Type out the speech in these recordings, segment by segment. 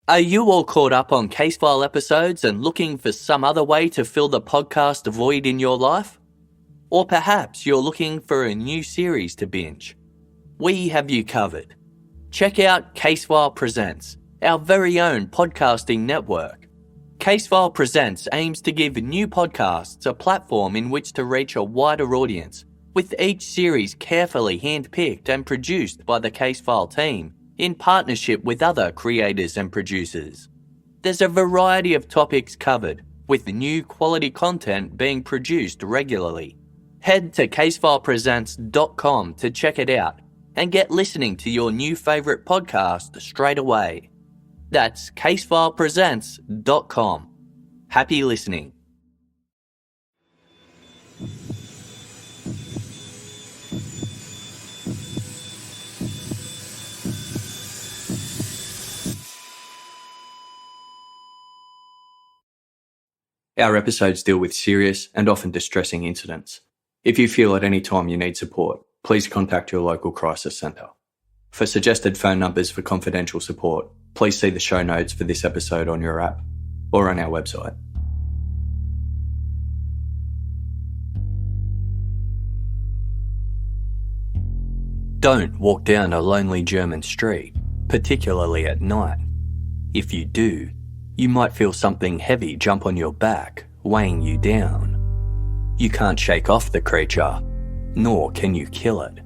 Are you all caught up on Casefile episodes and looking for some other way to fill the podcast void in your life? Or perhaps you're looking for a new series to binge? We have you covered. Check out Casefile Presents, our very own podcasting network. Casefile Presents aims to give new podcasts a platform in which to reach a wider audience, with each series carefully handpicked and produced by the Casefile team in partnership with other creators and producers. There's a variety of topics covered, with new quality content being produced regularly. Head to casefilepresents.com to check it out and get listening to your new favourite podcast straight away. That's casefilepresents.com. Happy listening. Our episodes deal with serious and often distressing incidents. If you feel at any time you need support, please contact your local crisis centre. For suggested phone numbers for confidential support, please see the show notes for this episode on your app or on our website. Don't walk down a lonely German street, particularly at night. If you do, you might feel something heavy jump on your back, weighing you down. You can't shake off the creature, nor can you kill it.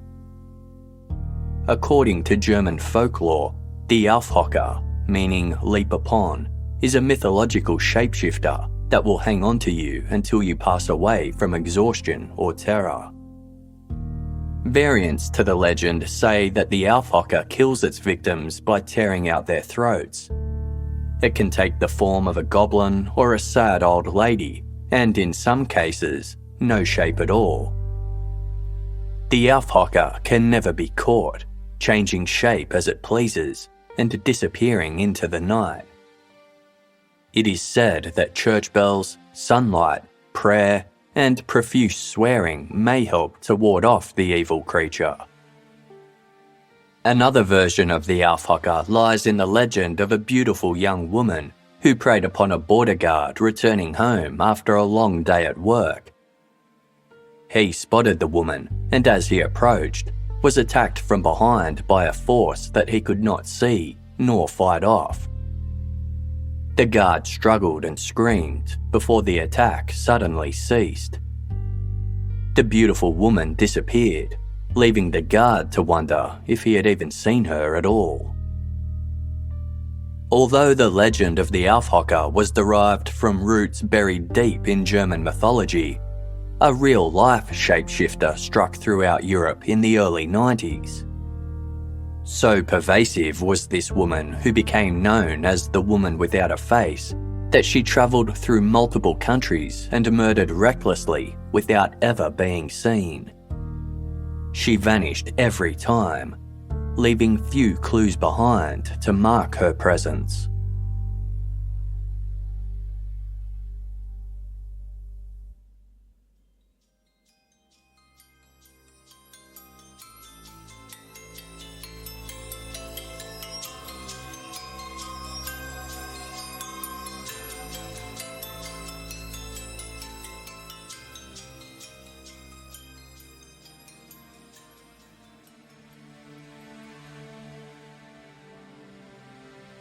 According to German folklore, the Alphaka, meaning leap upon, is a mythological shapeshifter that will hang on to you until you pass away from exhaustion or terror. Variants to the legend say that the Alphaka kills its victims by tearing out their throats. It can take the form of a goblin or a sad old lady, and in some cases, no shape at all. The Alphaka can never be caught, changing shape as it pleases and disappearing into the night. It is said that church bells, sunlight, prayer, and profuse swearing may help to ward off the evil creature. Another version of the Alphaka lies in the legend of a beautiful young woman who preyed upon a border guard returning home after a long day at work. He spotted the woman and as he approached, was attacked from behind by a force that he could not see nor fight off. The guard struggled and screamed before the attack suddenly ceased. The beautiful woman disappeared, leaving the guard to wonder if he had even seen her at all. Although the legend of the Alphaka was derived from roots buried deep in German mythology, a real-life shapeshifter struck throughout Europe in the early 90s. So pervasive was this woman, who became known as the woman without a face, that she travelled through multiple countries and murdered recklessly without ever being seen. She vanished every time, leaving few clues behind to mark her presence.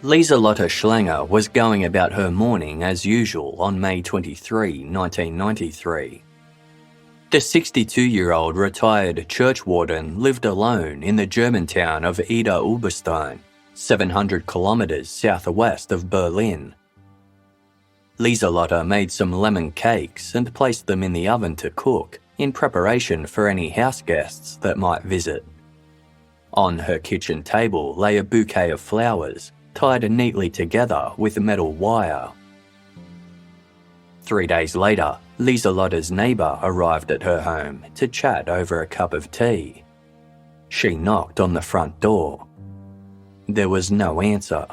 Lieselotte Schlanger was going about her morning as usual on May 23, 1993. The 62-year-old retired church warden lived alone in the German town of Ida Oberstein, 700 kilometres southwest of Berlin. Lieselotte made some lemon cakes and placed them in the oven to cook in preparation for any house guests that might visit. On her kitchen table lay a bouquet of flowers, tied neatly together with metal wire. 3 days later, Lieselotte's neighbour arrived at her home to chat over a cup of tea. She knocked on the front door. There was no answer.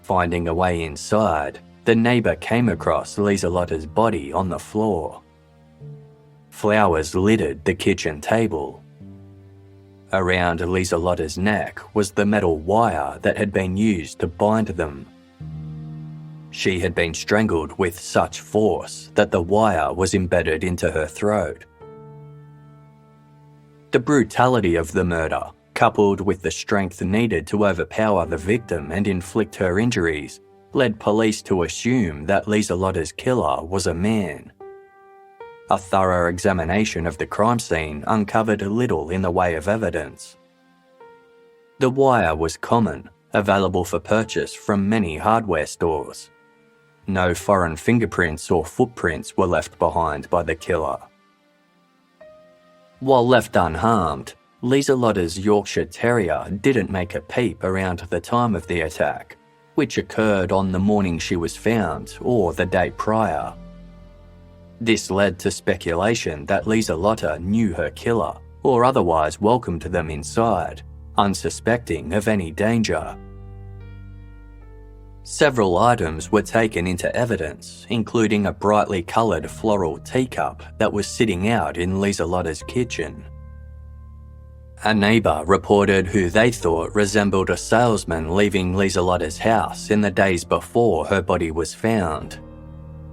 Finding a way inside, the neighbour came across Lieselotte's body on the floor. Flowers littered the kitchen table. Around Lieselotte's neck was the metal wire that had been used to bind them. She had been strangled with such force that the wire was embedded into her throat. The brutality of the murder, coupled with the strength needed to overpower the victim and inflict her injuries, led police to assume that Lieselotte's killer was a man. A thorough examination of the crime scene uncovered little in the way of evidence. The wire was common, available for purchase from many hardware stores. No foreign fingerprints or footprints were left behind by the killer. While left unharmed, Lieselotte's Yorkshire Terrier didn't make a peep around the time of the attack, which occurred on the morning she was found or the day prior. This led to speculation that Lieselotte knew her killer or otherwise welcomed them inside, unsuspecting of any danger. Several items were taken into evidence, including a brightly coloured floral teacup that was sitting out in Lieselotte's kitchen. A neighbour reported who they thought resembled a salesman leaving Lieselotte's house in the days before her body was found.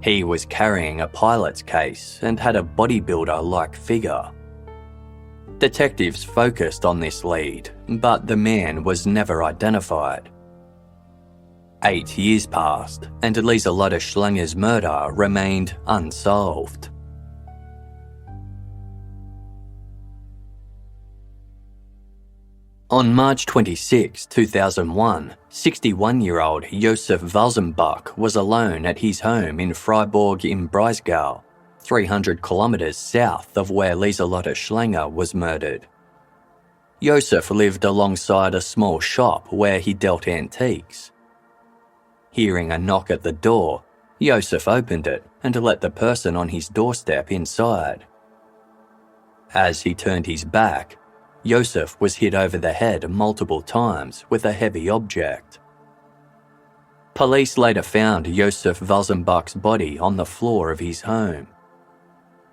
He was carrying a pilot's case and had a bodybuilder-like figure. Detectives focused on this lead, but the man was never identified. 8 years passed, and Lieselotte Schlenger's murder remained unsolved. On March 26, 2001, 61-year-old Josef Walzenbach was alone at his home in Freiburg im Breisgau, 300 kilometres south of where Lieselotte Schlenger was murdered. Josef lived alongside a small shop where he dealt antiques. Hearing a knock at the door, Josef opened it and let the person on his doorstep inside. As he turned his back, Josef was hit over the head multiple times with a heavy object. Police later found Josef Walzenbach's body on the floor of his home.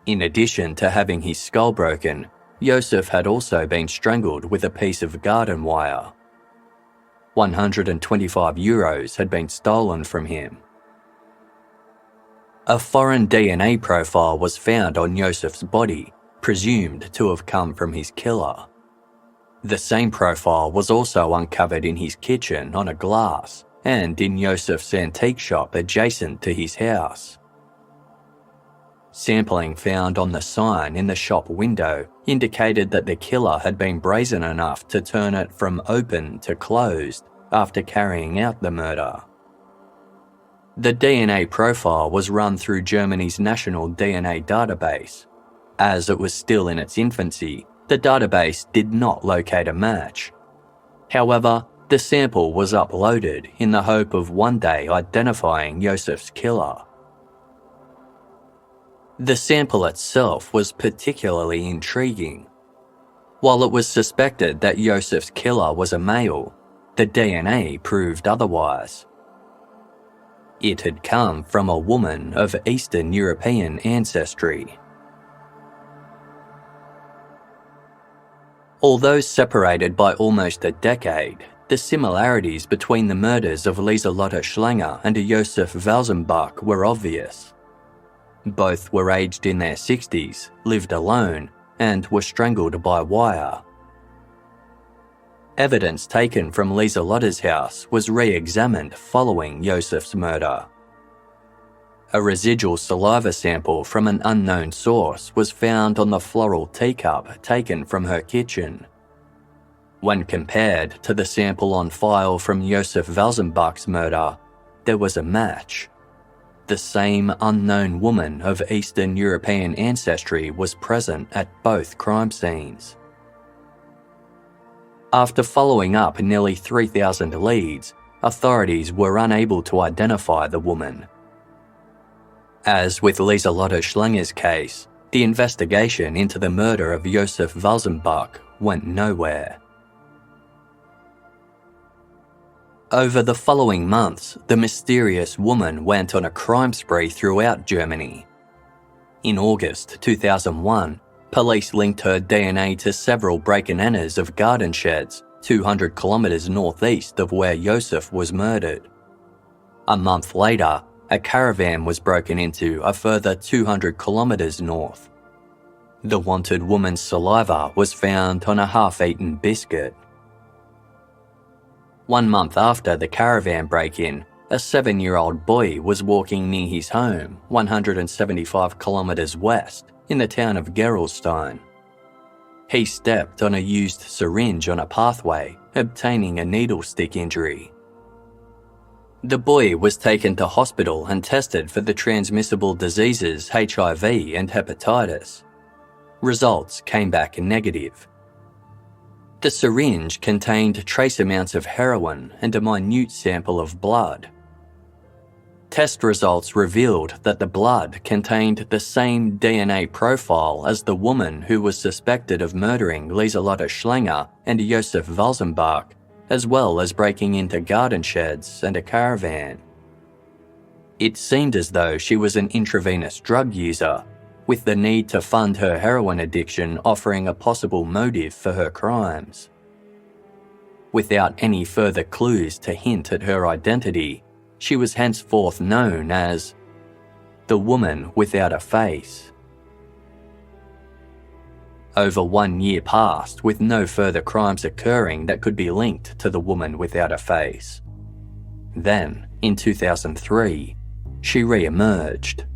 In addition to having his skull broken, Josef had also been strangled with a piece of garden wire. €125 had been stolen from him. A foreign DNA profile was found on Josef's body, presumed to have come from his killer. The same profile was also uncovered in his kitchen on a glass and in Josef's antique shop adjacent to his house. Sampling found on the sign in the shop window indicated that the killer had been brazen enough to turn it from open to closed after carrying out the murder. The DNA profile was run through Germany's national DNA database. As it was still in its infancy, the database did not locate a match. However, the sample was uploaded in the hope of one day identifying Josef's killer. The sample itself was particularly intriguing. While it was suspected that Josef's killer was a male, the DNA proved otherwise. It had come from a woman of Eastern European ancestry. Although separated by almost a decade, the similarities between the murders of Lieselotte Schlenger and Josef Walzenbach were obvious. Both were aged in their 60s, lived alone, and were strangled by wire. Evidence taken from Lieselotte's house was re-examined following Josef's murder. A residual saliva sample from an unknown source was found on the floral teacup taken from her kitchen. When compared to the sample on file from Josef Walzenbach's murder, there was a match. The same unknown woman of Eastern European ancestry was present at both crime scenes. After following up nearly 3,000 leads, authorities were unable to identify the woman. As with Lieselotte Schlenger's case, the investigation into the murder of Josef Walzenbach went nowhere. Over the following months, the mysterious woman went on a crime spree throughout Germany. In August 2001, Police linked her DNA to several break-and-enters of garden sheds 200 kilometres northeast of where Joseph was murdered. A month later, a caravan was broken into a further 200 kilometres north. The wanted woman's saliva was found on a half-eaten biscuit. 1 month after the caravan break-in, a 7-year-old boy was walking near his home 175 kilometres west in the town of Gerolstein. He stepped on a used syringe on a pathway, obtaining a needle stick injury. The boy was taken to hospital and tested for the transmissible diseases HIV and hepatitis. Results came back negative. The syringe contained trace amounts of heroin and a minute sample of blood. Test results revealed that the blood contained the same DNA profile as the woman who was suspected of murdering Lieselotte Schlanger and Josef Walzenbach, as well as breaking into garden sheds and a caravan. It seemed as though she was an intravenous drug user, with the need to fund her heroin addiction offering a possible motive for her crimes. Without any further clues to hint at her identity, she was henceforth known as the woman without a face. Over 1 year passed with no further crimes occurring that could be linked to the woman without a face. Then, in 2003, she re-emerged.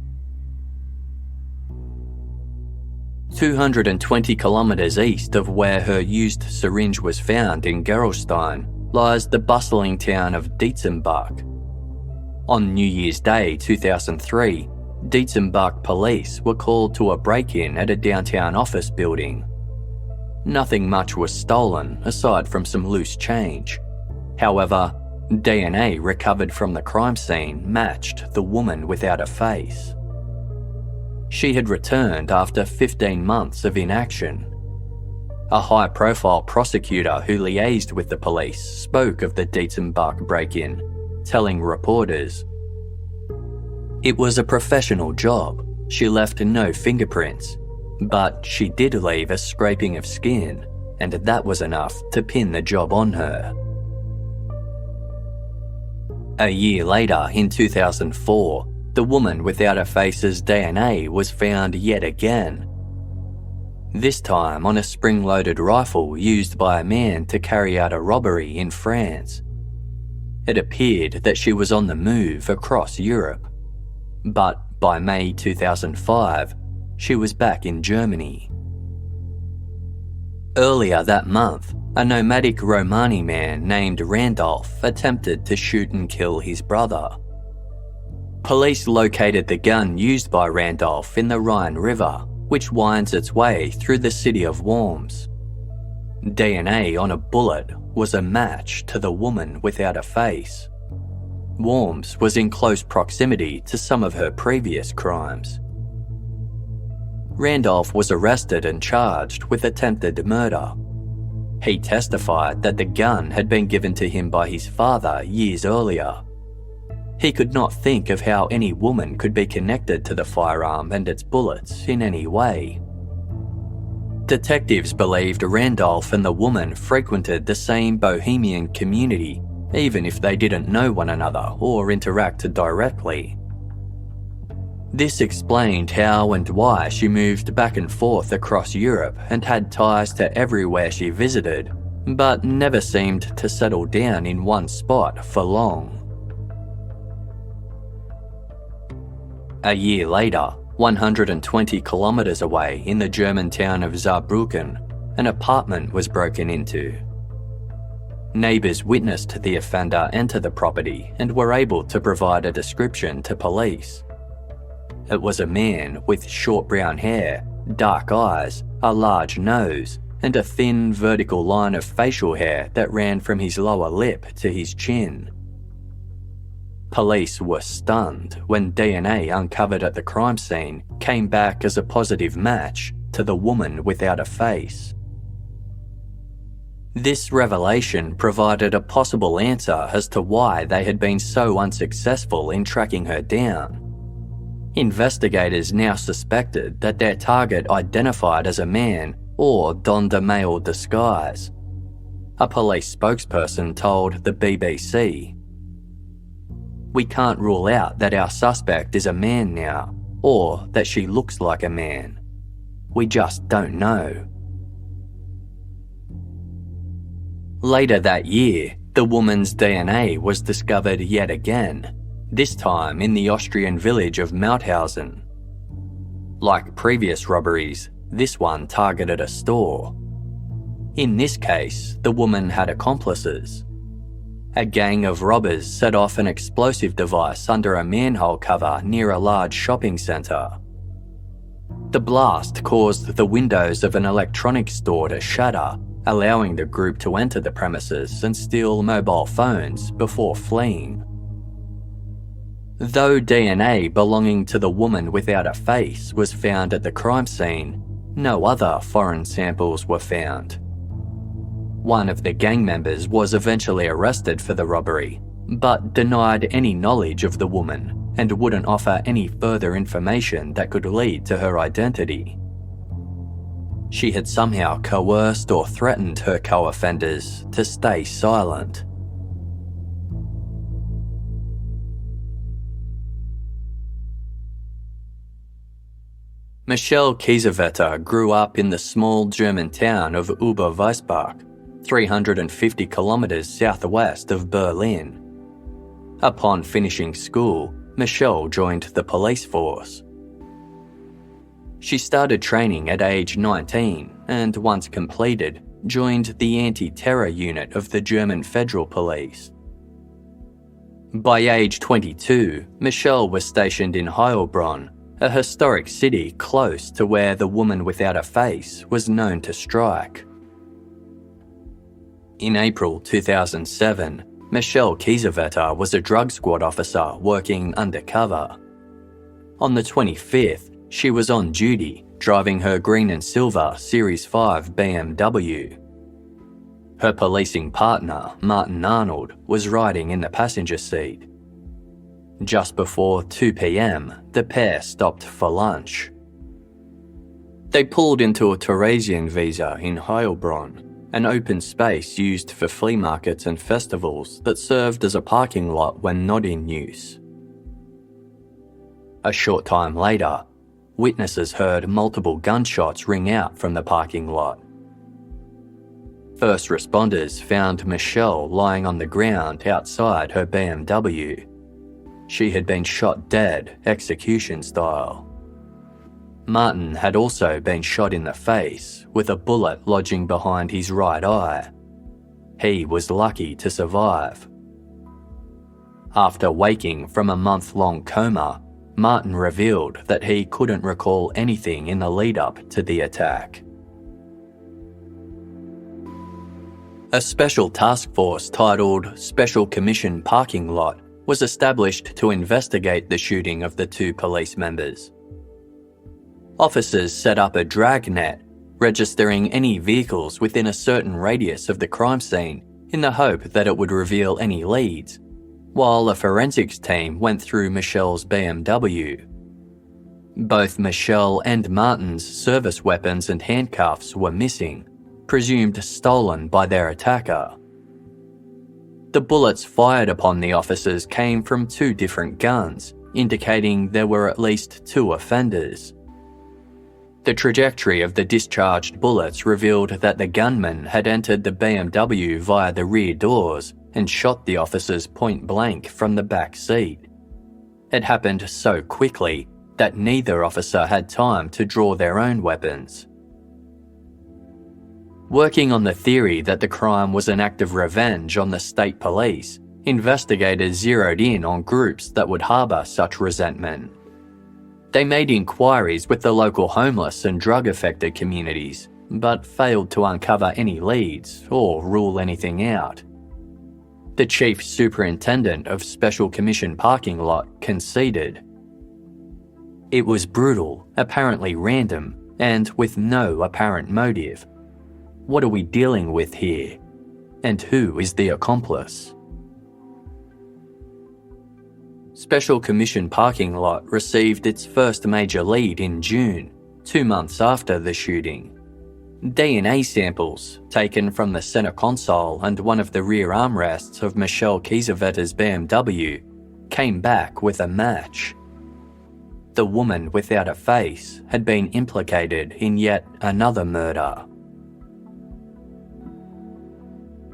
220 kilometres east of where her used syringe was found in Gerolstein lies the bustling town of Dietzenbach. On New Year's Day 2003, Dietzenbach police were called to a break-in at a downtown office building. Nothing much was stolen aside from some loose change. However, DNA recovered from the crime scene matched the woman without a face. She had returned after 15 months of inaction. A high-profile prosecutor who liaised with the police spoke of the Dietzenbach break-in, telling reporters, "It was a professional job. She left no fingerprints, but she did leave a scraping of skin, and that was enough to pin the job on her." A year later, in 2004, the woman without a face's DNA was found yet again. This time on a spring-loaded rifle used by a man to carry out a robbery in France. It appeared that she was on the move across Europe, but by May 2005, she was back in Germany. Earlier that month, a nomadic Romani man named Randolph attempted to shoot and kill his brother. Police located the gun used by Randolph in the Rhine River, which winds its way through the city of Worms. DNA on a bullet was a match to the woman without a face. Worms was in close proximity to some of her previous crimes. Randolph was arrested and charged with attempted murder. He testified that the gun had been given to him by his father years earlier. He could not think of how any woman could be connected to the firearm and its bullets in any way. Detectives believed Randolph and the woman frequented the same bohemian community, even if they didn't know one another or interact directly. This explained how and why she moved back and forth across Europe and had ties to everywhere she visited, but never seemed to settle down in one spot for long. A year later, 120 kilometres away in the German town of Saarbrücken, an apartment was broken into. Neighbours witnessed the offender enter the property and were able to provide a description to police. It was a man with short brown hair, dark eyes, a large nose, and a thin vertical line of facial hair that ran from his lower lip to his chin. Police were stunned when DNA uncovered at the crime scene came back as a positive match to the woman without a face. This revelation provided a possible answer as to why they had been so unsuccessful in tracking her down. Investigators now suspected that their target identified as a man or donned a male disguise. A police spokesperson told the BBC, "We can't rule out that our suspect is a man now, or that she looks like a man. We just don't know." Later that year, the woman's DNA was discovered yet again, this time in the Austrian village of Mauthausen. Like previous robberies, this one targeted a store. In this case, the woman had accomplices. A gang of robbers set off an explosive device under a manhole cover near a large shopping centre. The blast caused the windows of an electronics store to shatter, allowing the group to enter the premises and steal mobile phones before fleeing. Though DNA belonging to the woman without a face was found at the crime scene, no other foreign samples were found. One of the gang members was eventually arrested for the robbery, but denied any knowledge of the woman and wouldn't offer any further information that could lead to her identity. She had somehow coerced or threatened her co-offenders to stay silent. Michelle Kiesewetter grew up in the small German town of Oberweisbach, 350 kilometres southwest of Berlin. Upon finishing school, Michelle joined the police force. She started training at age 19 and, once completed, joined the anti-terror unit of the German Federal Police. By age 22, Michelle was stationed in Heilbronn, a historic city close to where the woman without a face was known to strike. In April 2007, Michelle Kiesewetter was a drug squad officer working undercover. On the 25th, she was on duty, driving her green and silver Series 5 BMW. Her policing partner, Martin Arnold, was riding in the passenger seat. Just before 2 p.m, the pair stopped for lunch. They pulled into a Theresienwiese in Heilbronn, an open space used for flea markets and festivals that served as a parking lot when not in use. A short time later, witnesses heard multiple gunshots ring out from the parking lot. First responders found Michelle lying on the ground outside her BMW. She had been shot dead, execution style. Martin had also been shot in the face, with a bullet lodging behind his right eye. He was lucky to survive. After waking from a month-long coma, Martin revealed that he couldn't recall anything in the lead-up to the attack. A special task force titled Special Commission Parking Lot was established to investigate the shooting of the two police members. Officers set up a dragnet, registering any vehicles within a certain radius of the crime scene in the hope that it would reveal any leads, while a forensics team went through Michelle's BMW. Both Michelle and Martin's service weapons and handcuffs were missing, presumed stolen by their attacker. The bullets fired upon the officers came from two different guns, indicating there were at least two offenders. The trajectory of the discharged bullets revealed that the gunman had entered the BMW via the rear doors and shot the officers point blank from the back seat. It happened so quickly that neither officer had time to draw their own weapons. Working on the theory that the crime was an act of revenge on the state police, investigators zeroed in on groups that would harbour such resentment. They made inquiries with the local homeless and drug-affected communities, but failed to uncover any leads or rule anything out. The chief superintendent of Special Commission Parking Lot conceded. It was brutal, apparently random, and with no apparent motive. What are we dealing with here? And who is the accomplice? Special Commission parking lot received its first major lead in June, 2 months after the shooting. DNA samples taken from the center console and one of the rear armrests of Michelle Kiesewetter's BMW came back with a match. The woman without a face had been implicated in yet another murder.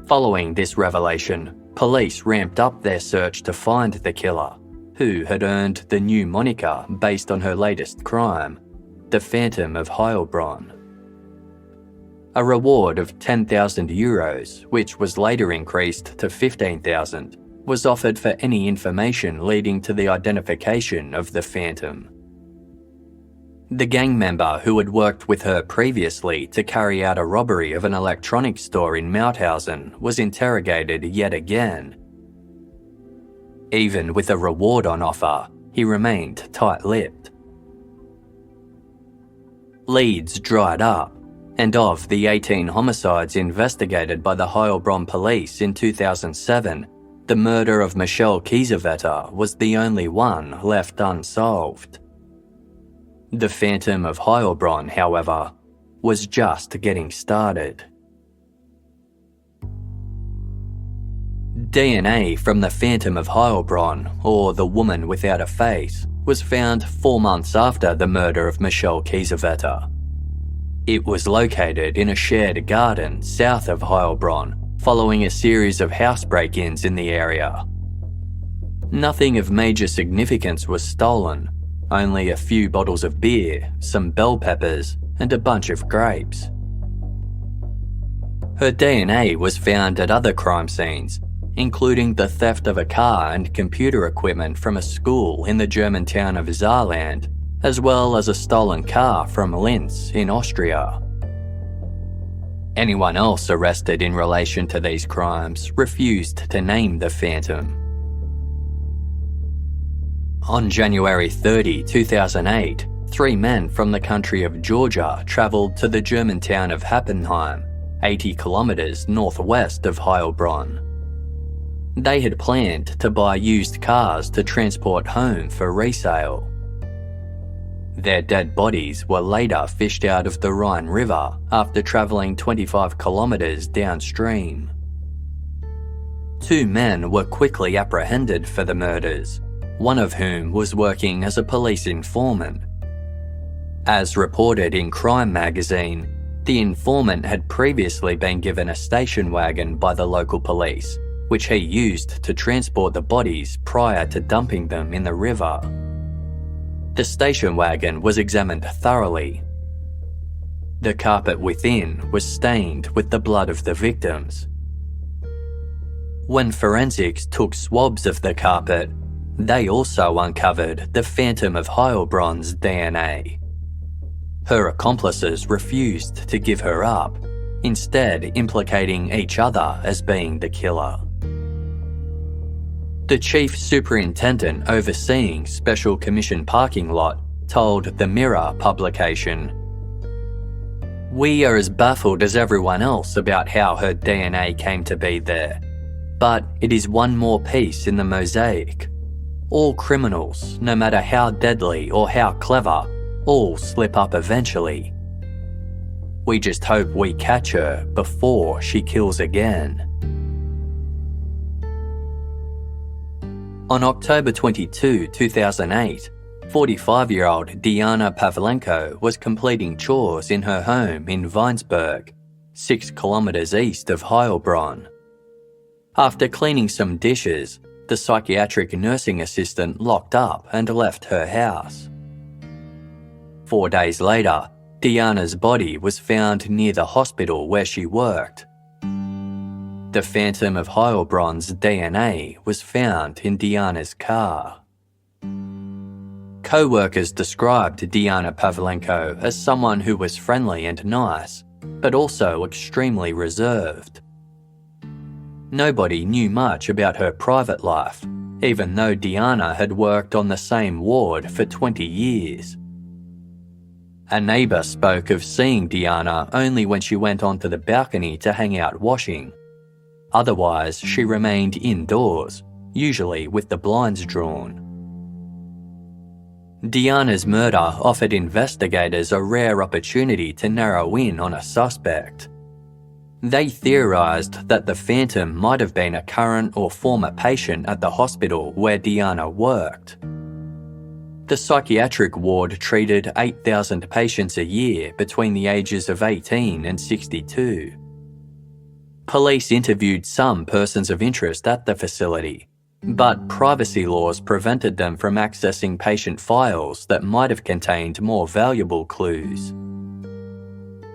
Following this revelation, police ramped up their search to find the killer, who had earned the new moniker based on her latest crime, the Phantom of Heilbronn. A reward of €10,000, which was later increased to $15,000, was offered for any information leading to the identification of the Phantom. The gang member who had worked with her previously to carry out a robbery of an electronics store in Mauthausen was interrogated yet again. Even with a reward on offer, he remained tight-lipped. Leads dried up, and of the 18 homicides investigated by the Heilbronn police in 2007, the murder of Michelle Kiesewetter was the only one left unsolved. The Phantom of Heilbronn, however, was just getting started. DNA from the Phantom of Heilbronn, or the woman without a face, was found 4 months after the murder of Michelle Kiesewetter. It was located in a shared garden south of Heilbronn, following a series of house break-ins in the area. Nothing of major significance was stolen, only a few bottles of beer, some bell peppers, and a bunch of grapes. Her DNA was found at other crime scenes, including the theft of a car and computer equipment from a school in the German town of Saarland, as well as a stolen car from Linz in Austria. Anyone else arrested in relation to these crimes refused to name the Phantom. On January 30, 2008, 3 men from the country of Georgia travelled to the German town of Happenheim, 80 kilometres northwest of Heilbronn. They had planned to buy used cars to transport home for resale. Their dead bodies were later fished out of the Rhine River after travelling 25 kilometres downstream. 2 men were quickly apprehended for the murders, one of whom was working as a police informant. As reported in Crime magazine, the informant had previously been given a station wagon by the local police, which he used to transport the bodies prior to dumping them in the river. The station wagon was examined thoroughly. The carpet within was stained with the blood of the victims. When forensics took swabs of the carpet, they also uncovered the Phantom of Heilbronn's DNA. Her accomplices refused to give her up, instead implicating each other as being the killer. The chief superintendent overseeing Special Commission parking lot told the Mirror publication, "We are as baffled as everyone else about how her DNA came to be there, but it is one more piece in the mosaic. All criminals, no matter how deadly or how clever, all slip up eventually. We just hope we catch her before she kills again." On October 22, 2008, 45-year-old Diana Pavlenko was completing chores in her home in Weinsberg, 6 kilometres east of Heilbronn. After cleaning some dishes, the psychiatric nursing assistant locked up and left her house. 4 days later, Diana's body was found near the hospital where she worked. The Phantom of Heilbronn's DNA was found in Diana's car. Co-workers described Diana Pavlenko as someone who was friendly and nice, but also extremely reserved. Nobody knew much about her private life, even though Diana had worked on the same ward for 20 years. A neighbour spoke of seeing Diana only when she went onto the balcony to hang out washing. Otherwise, she remained indoors, usually with the blinds drawn. Diana's murder offered investigators a rare opportunity to narrow in on a suspect. They theorised that the Phantom might have been a current or former patient at the hospital where Diana worked. The psychiatric ward treated 8,000 patients a year between the ages of 18 and 62. Police interviewed some persons of interest at the facility, but privacy laws prevented them from accessing patient files that might have contained more valuable clues.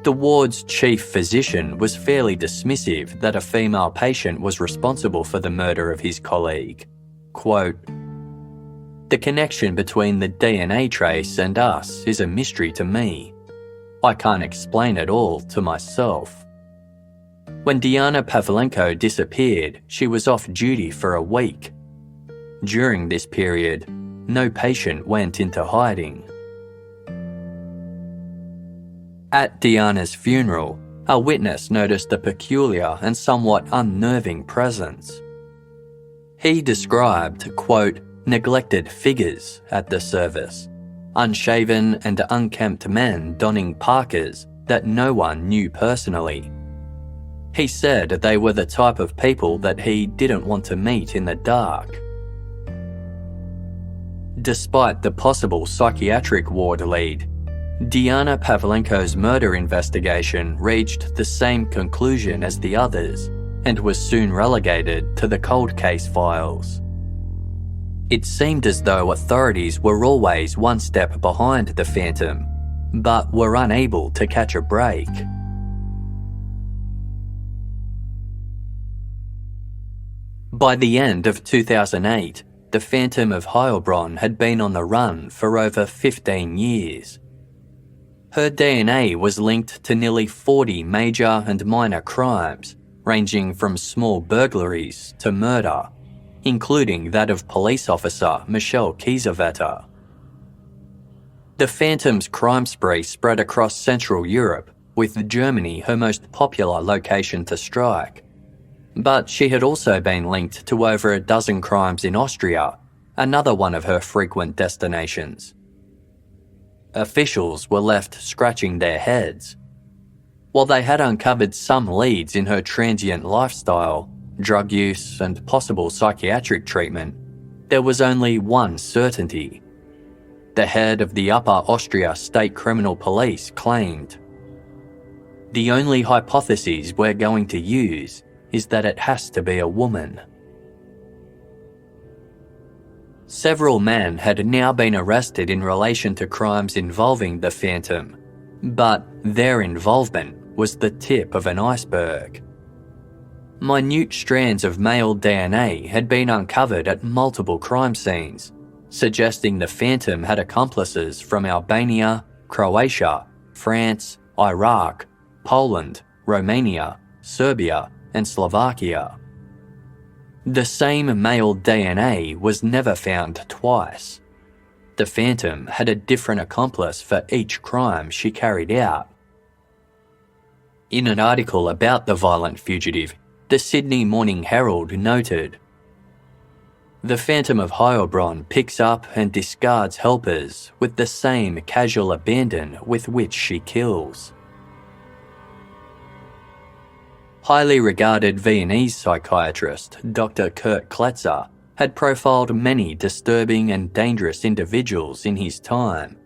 The ward's chief physician was fairly dismissive that a female patient was responsible for the murder of his colleague. Quote, "The connection between the DNA trace and us is a mystery to me. I can't explain it all to myself." When Diana Pavlenko disappeared, she was off duty for a week. During this period, no patient went into hiding. At Diana's funeral, a witness noticed a peculiar and somewhat unnerving presence. He described, quote, "neglected figures at the service, unshaven and unkempt men donning parkas that no one knew personally. He said they were the type of people that he didn't want to meet in the dark." Despite the possible psychiatric ward lead, Diana Pavlenko's murder investigation reached the same conclusion as the others and was soon relegated to the cold case files. It seemed as though authorities were always one step behind the Phantom, but were unable to catch a break. By the end of 2008, the Phantom of Heilbronn had been on the run for over 15 years. Her DNA was linked to nearly 40 major and minor crimes, ranging from small burglaries to murder, including that of police officer Michelle Kiesewetter. The Phantom's crime spree spread across Central Europe, with Germany her most popular location to strike. But she had also been linked to over a dozen crimes in Austria, another one of her frequent destinations. Officials were left scratching their heads. While they had uncovered some leads in her transient lifestyle, drug use and possible psychiatric treatment, there was only one certainty. The head of the Upper Austria State Criminal Police claimed, "The only hypothesis we're going to use is that it has to be a woman." Several men had now been arrested in relation to crimes involving the Phantom, but their involvement was the tip of an iceberg. Minute strands of male DNA had been uncovered at multiple crime scenes, suggesting the Phantom had accomplices from Albania, Croatia, France, Iraq, Poland, Romania, Serbia, and Slovakia. The same male DNA was never found twice. The Phantom had a different accomplice for each crime she carried out. In an article about the violent fugitive, the Sydney Morning Herald noted, "The Phantom of Heilbronn picks up and discards helpers with the same casual abandon with which she kills." Highly regarded Viennese psychiatrist Dr. Kurt Kletzer had profiled many disturbing and dangerous individuals in his time.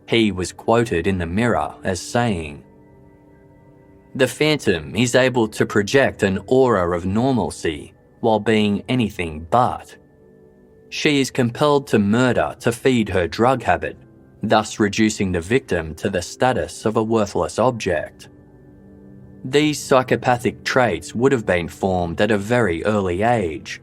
He was quoted in the Mirror as saying, "The Phantom is able to project an aura of normalcy while being anything but. She is compelled to murder to feed her drug habit, thus reducing the victim to the status of a worthless object. These psychopathic traits would have been formed at a very early age.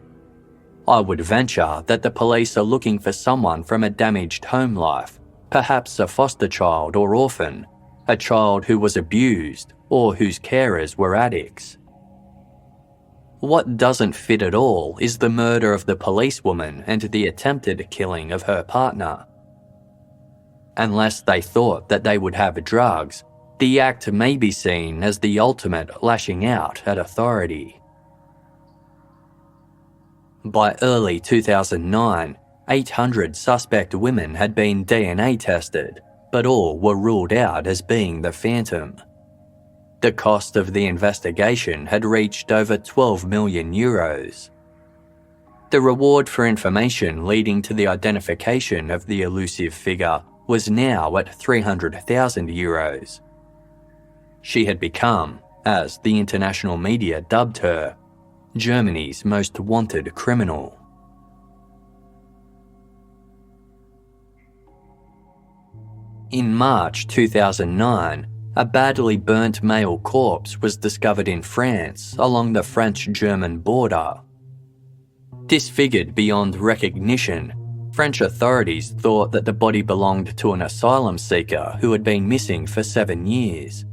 I would venture that the police are looking for someone from a damaged home life, perhaps a foster child or orphan, a child who was abused or whose carers were addicts. What doesn't fit at all is the murder of the policewoman and the attempted killing of her partner. Unless they thought that they would have drugs, the act may be seen as the ultimate lashing out at authority." By early 2009, 800 suspect women had been DNA tested, but all were ruled out as being the Phantom. The cost of the investigation had reached over €12 million. The reward for information leading to the identification of the elusive figure was now at €300,000. She had become, as the international media dubbed her, Germany's most wanted criminal. In March 2009, a badly burnt male corpse was discovered in France along the French-German border. Disfigured beyond recognition, French authorities thought that the body belonged to an asylum seeker who had been missing for 7 years.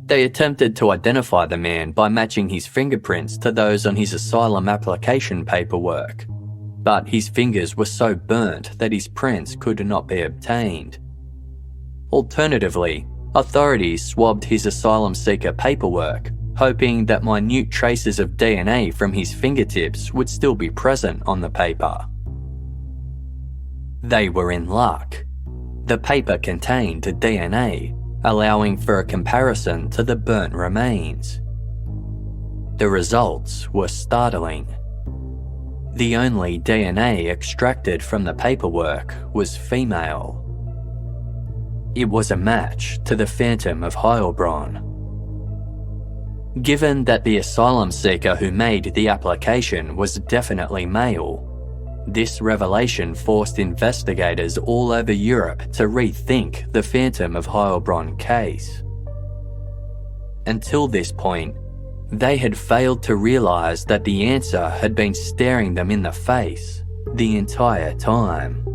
They attempted to identify the man by matching his fingerprints to those on his asylum application paperwork, but his fingers were so burnt that his prints could not be obtained. Alternatively, authorities swabbed his asylum seeker paperwork, hoping that minute traces of DNA from his fingertips would still be present on the paper. They were in luck. The paper contained DNA, allowing for a comparison to the burnt remains. The results were startling. The only DNA extracted from the paperwork was female. It was a match to the Phantom of Heilbronn. Given that the asylum seeker who made the application was definitely male, this revelation forced investigators all over Europe to rethink the Phantom of Heilbronn case. Until this point, they had failed to realise that the answer had been staring them in the face the entire time.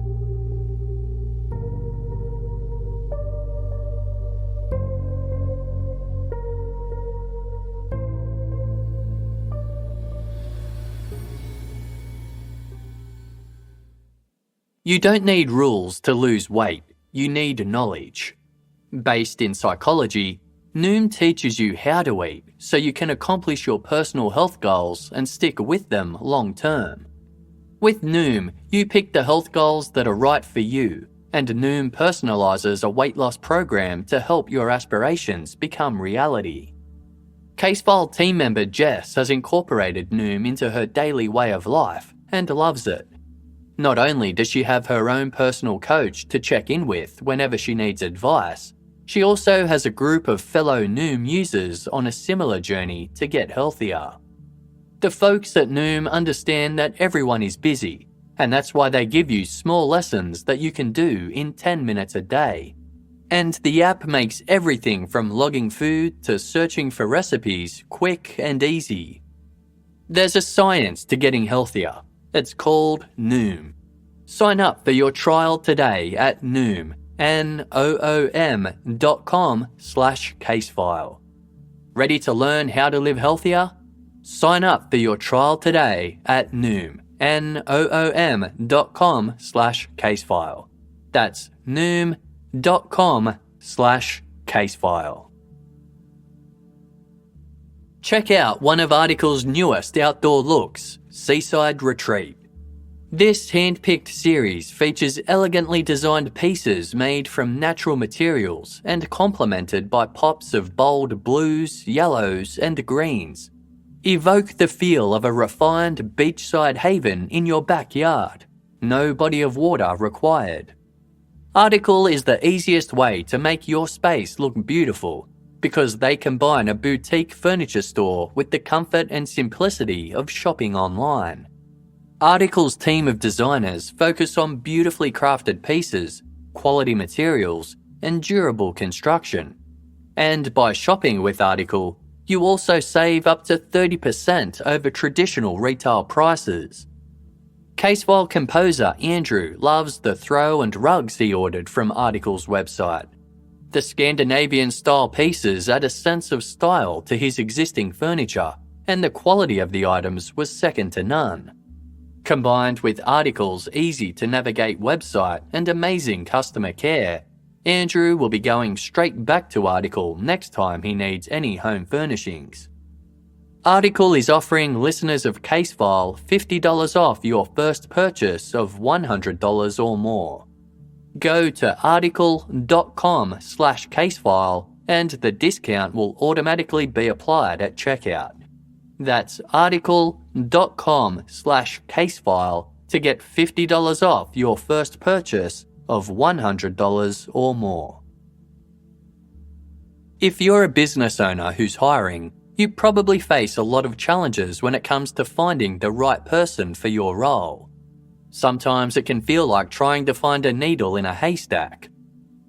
You don't need rules to lose weight, you need knowledge. Based in psychology, Noom teaches you how to eat so you can accomplish your personal health goals and stick with them long term. With Noom, you pick the health goals that are right for you, and Noom personalises a weight loss program to help your aspirations become reality. Casefile team member Jess has incorporated Noom into her daily way of life and loves it. Not only does she have her own personal coach to check in with whenever she needs advice, she also has a group of fellow Noom users on a similar journey to get healthier. The folks at Noom understand that everyone is busy, and that's why they give you small lessons that you can do in 10 minutes a day. And the app makes everything from logging food to searching for recipes quick and easy. There's a science to getting healthier. It's called Noom. Sign up for your trial today at Noom, noom.com/casefile. Ready to learn how to live healthier? Sign up for your trial today at Noom, noom.com/casefile. That's noom.com/casefile. Check out one of Article's newest outdoor looks, Seaside Retreat. This hand-picked series features elegantly designed pieces made from natural materials and complemented by pops of bold blues, yellows, and greens. Evoke the feel of a refined beachside haven in your backyard. No body of water required. Article is the easiest way to make your space look beautiful because they combine a boutique furniture store with the comfort and simplicity of shopping online. Article's team of designers focus on beautifully crafted pieces, quality materials, and durable construction. And by shopping with Article, you also save up to 30% over traditional retail prices. Casefile composer Andrew loves the throw and rugs he ordered from Article's website. The Scandinavian-style pieces add a sense of style to his existing furniture, and the quality of the items was second to none. Combined with Article's easy-to-navigate website and amazing customer care, Andrew will be going straight back to Article next time he needs any home furnishings. article is offering listeners of Casefile $50 off your first purchase of $100 or more. Go to article.com/casefile and the discount will automatically be applied at checkout. That's article.com/casefile to get $50 off your first purchase of $100 or more. If you're a business owner who's hiring, you probably face a lot of challenges when it comes to finding the right person for your role. Sometimes it can feel like trying to find a needle in a haystack.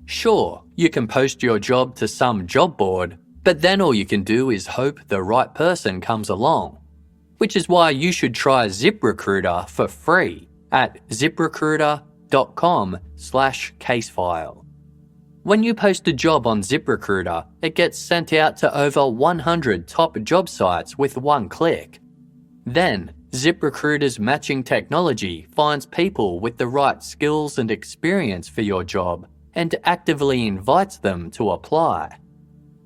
Sure, you can post your job to some job board, but then all you can do is hope the right person comes along. Which is why you should try ZipRecruiter for free at ziprecruiter.com/casefile. When you post a job on ZipRecruiter, it gets sent out to over 100 top job sites with one click. Then, ZipRecruiter's matching technology finds people with the right skills and experience for your job and actively invites them to apply.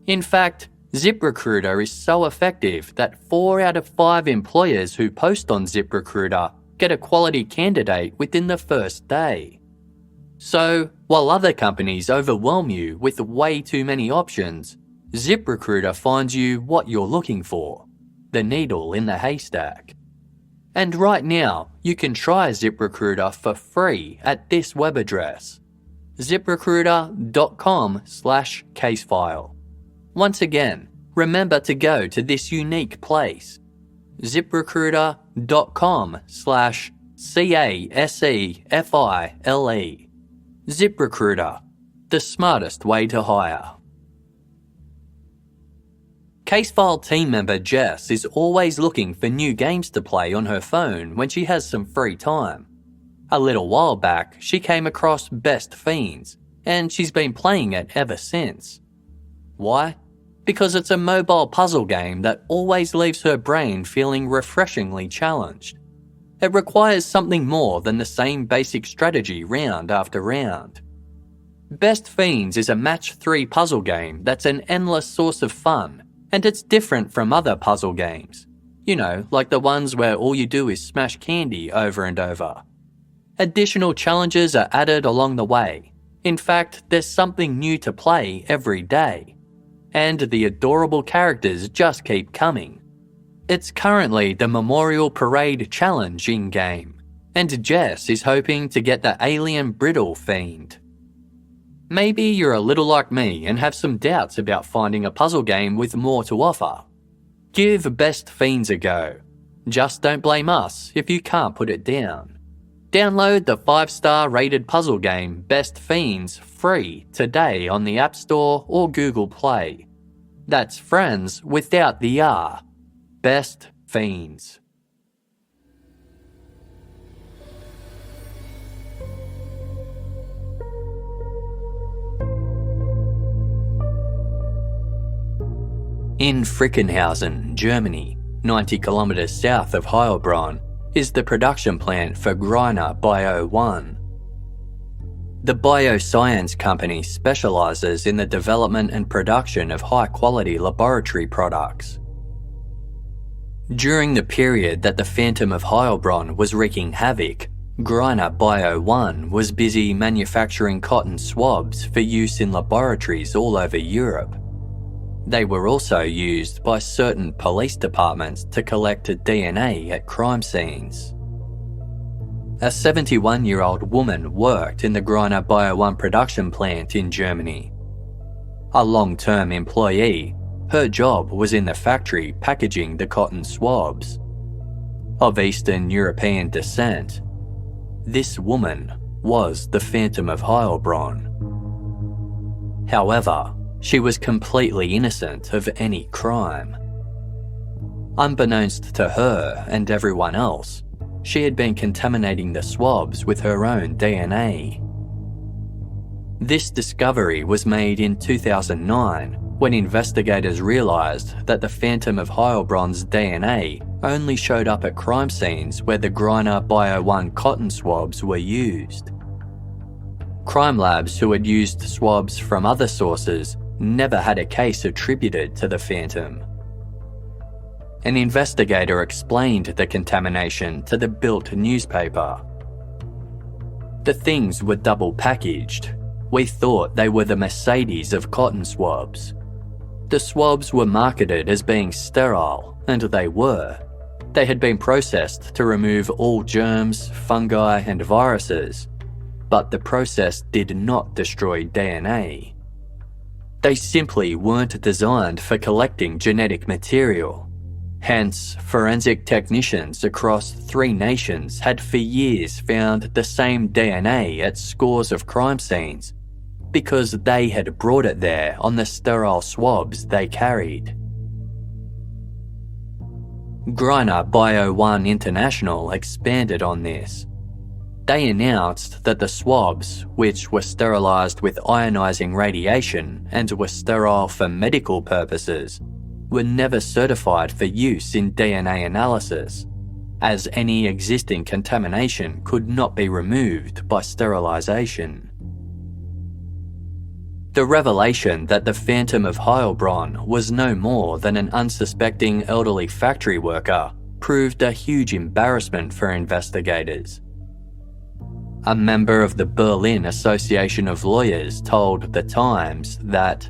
In fact, ZipRecruiter is so effective that 4 out of 5 employers who post on ZipRecruiter get a quality candidate within the first day. So, while other companies overwhelm you with way too many options, ZipRecruiter finds you what you're looking for, the needle in the haystack. And right now, you can try ZipRecruiter for free at this web address, ziprecruiter.com/casefile. Once again, remember to go to this unique place, ziprecruiter.com/casefile. ZipRecruiter, the smartest way to hire. Casefile team member Jess is always looking for new games to play on her phone when she has some free time. A little while back, she came across Best Fiends, and she's been playing it ever since. Why? Because it's a mobile puzzle game that always leaves her brain feeling refreshingly challenged. It requires something more than the same basic strategy round after round. Best Fiends is a match 3 puzzle game that's an endless source of fun, and it's different from other puzzle games. You know, like the ones where all you do is smash candy over and over. Additional challenges are added along the way. In fact, there's something new to play every day. And the adorable characters just keep coming. It's currently the Memorial Parade Challenge in-game, and Jess is hoping to get the Alien Brittle Fiend. Maybe you're a little like me and have some doubts about finding a puzzle game with more to offer. Give Best Fiends a go. Just don't blame us if you can't put it down. Download the 5-star rated puzzle game Best Fiends free today on the App Store or Google Play. That's friends without the R. Best Fiends. In Frickenhausen, Germany, 90 kilometers south of Heilbronn, is the production plant for Greiner Bio 1. The bioscience company specializes in the development and production of high-quality laboratory products. During the period that the Phantom of Heilbronn was wreaking havoc, Greiner Bio 1 was busy manufacturing cotton swabs for use in laboratories all over Europe. They were also used by certain police departments to collect DNA at crime scenes. A 71-year-old woman worked in the Greiner Bio 1 production plant in Germany. A long-term employee, her job was in the factory packaging the cotton swabs. Of Eastern European descent, this woman was the Phantom of Heilbronn. However, she was completely innocent of any crime. Unbeknownst to her and everyone else, she had been contaminating the swabs with her own DNA. This discovery was made in 2009 when investigators realised that the Phantom of Heilbronn's DNA only showed up at crime scenes where the Greiner Bio 1 cotton swabs were used. Crime labs who had used swabs from other sources never had a case attributed to the Phantom. An investigator explained the contamination to the Bild newspaper. The things were double packaged. We thought they were the Mercedes of cotton swabs. The swabs were marketed as being sterile, and they were. They had been processed to remove all germs, fungi, and viruses, but the process did not destroy DNA. They simply weren't designed for collecting genetic material. Hence, forensic technicians across 3 nations had for years found the same DNA at scores of crime scenes because they had brought it there on the sterile swabs they carried. Greiner Bio 1 International expanded on this. They announced that the swabs, which were sterilised with ionising radiation and were sterile for medical purposes, were never certified for use in DNA analysis, as any existing contamination could not be removed by sterilisation. The revelation that the Phantom of Heilbronn was no more than an unsuspecting elderly factory worker proved a huge embarrassment for investigators. A member of the Berlin Association of Lawyers told The Times that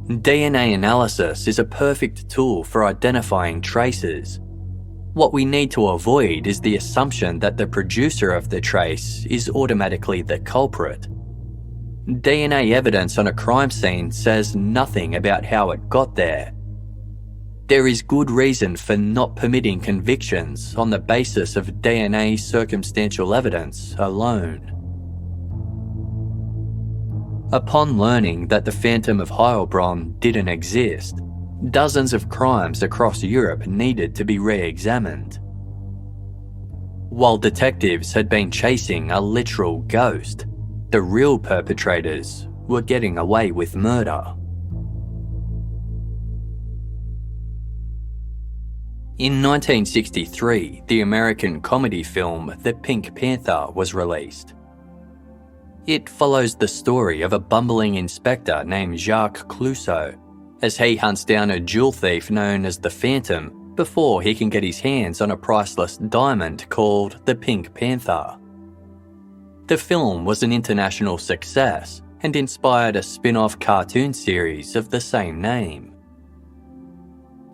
DNA analysis is a perfect tool for identifying traces. What we need to avoid is the assumption that the producer of the trace is automatically the culprit. DNA evidence on a crime scene says nothing about how it got there. There is good reason for not permitting convictions on the basis of DNA circumstantial evidence alone. Upon learning that the Phantom of Heilbronn didn't exist, dozens of crimes across Europe needed to be re-examined. While detectives had been chasing a literal ghost, the real perpetrators were getting away with murder. In 1963, the American comedy film The Pink Panther was released. It follows the story of a bumbling inspector named Jacques Clouseau as he hunts down a jewel thief known as the Phantom before he can get his hands on a priceless diamond called the Pink Panther. The film was an international success and inspired a spin-off cartoon series of the same name.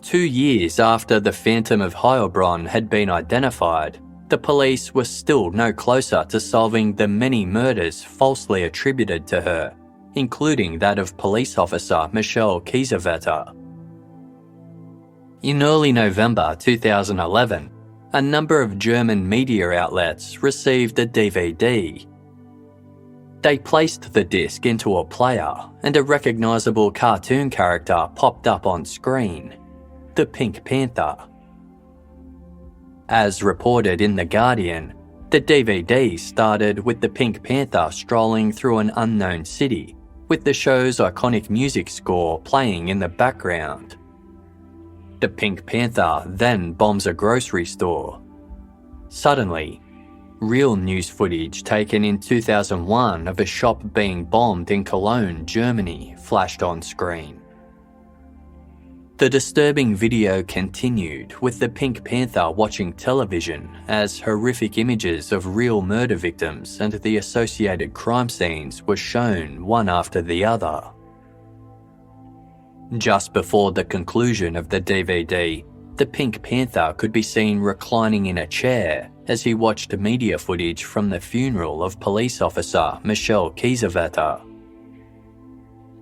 2 years after the Phantom of Heilbronn had been identified, the police were still no closer to solving the many murders falsely attributed to her, including that of police officer Michelle Kiesewetter. In early November 2011, a number of German media outlets received a DVD. They placed the disc into a player and a recognisable cartoon character popped up on screen, the Pink Panther. As reported in The Guardian, the DVD started with the Pink Panther strolling through an unknown city, with the show's iconic music score playing in the background. The Pink Panther then bombs a grocery store. Suddenly, real news footage taken in 2001 of a shop being bombed in Cologne, Germany, flashed on screen. The disturbing video continued with the Pink Panther watching television as horrific images of real murder victims and the associated crime scenes were shown one after the other. Just before the conclusion of the DVD, the Pink Panther could be seen reclining in a chair as he watched media footage from the funeral of police officer Michelle Kiesewetter.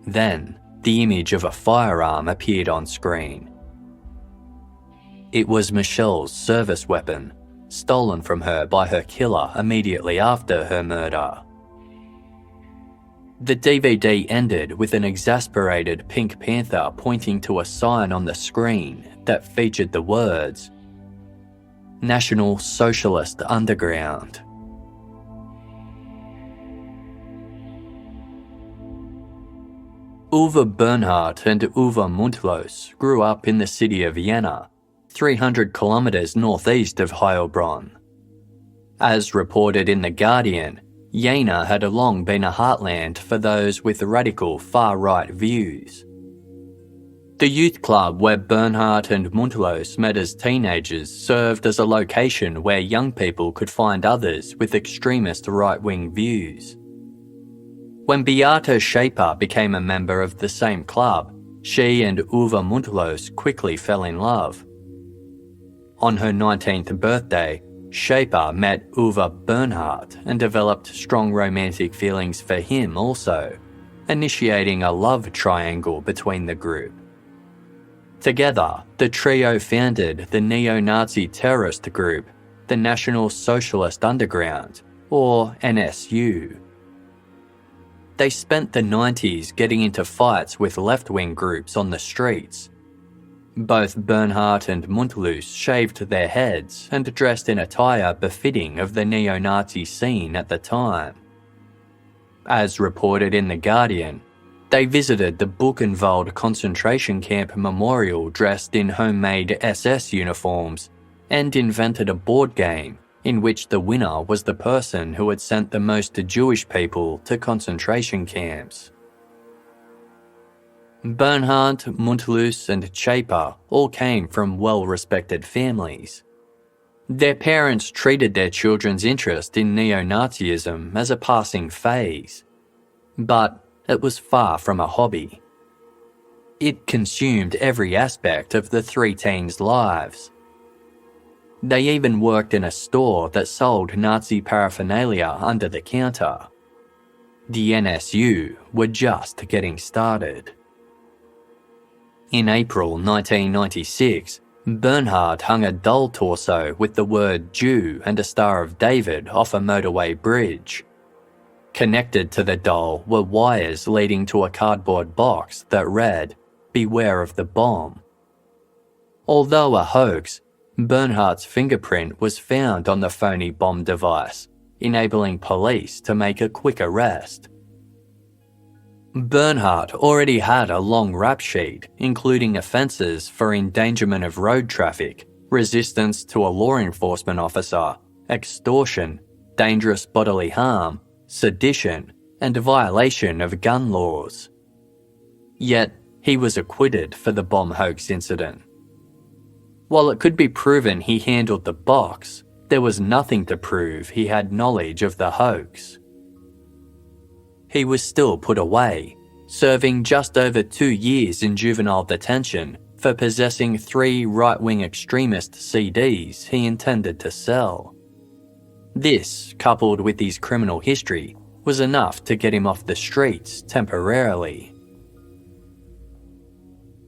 Then, the image of a firearm appeared on screen. It was Michelle's service weapon, stolen from her by her killer immediately after her murder. The DVD ended with an exasperated Pink Panther pointing to a sign on the screen that featured the words, "National Socialist Underground." Uwe Bernhardt and Uwe Mundlos grew up in the city of Jena, 300 kilometres northeast of Heilbronn. As reported in The Guardian, Jena had long been a heartland for those with radical far-right views. The youth club where Bernhard and Mundlos met as teenagers served as a location where young people could find others with extremist right-wing views. When Beate Zschaepe became a member of the same club, she and Uwe Mundlos quickly fell in love. On her 19th birthday, Zschaepe met Uwe Bernhard and developed strong romantic feelings for him also, initiating a love triangle between the group. Together, the trio founded the neo-Nazi terrorist group, the National Socialist Underground, or NSU. They spent the 90s getting into fights with left-wing groups on the streets. Both Bernhard and Mundlos shaved their heads and dressed in attire befitting of the neo-Nazi scene at the time. As reported in The Guardian, they visited the Buchenwald concentration camp memorial dressed in homemade SS uniforms and invented a board game in which the winner was the person who had sent the most Jewish people to concentration camps. Bernhard, Mundlos and Zschaepe all came from well-respected families. Their parents treated their children's interest in neo-Nazism as a passing phase, but it was far from a hobby. It consumed every aspect of the three teens' lives. They even worked in a store that sold Nazi paraphernalia under the counter. The NSU were just getting started. In April 1996, Bernhard hung a doll torso with the word Jew and a Star of David off a motorway bridge. Connected to the doll were wires leading to a cardboard box that read, "Beware of the bomb." Although a hoax, Bernhard's fingerprint was found on the phony bomb device, enabling police to make a quick arrest. Bernhard already had a long rap sheet, including offences for endangerment of road traffic, resistance to a law enforcement officer, extortion, dangerous bodily harm, sedition, and violation of gun laws. Yet, he was acquitted for the bomb hoax incident. While it could be proven he handled the box, there was nothing to prove he had knowledge of the hoax. He was still put away, serving just over 2 years in juvenile detention for possessing 3 right-wing extremist CDs he intended to sell. This, coupled with his criminal history, was enough to get him off the streets temporarily.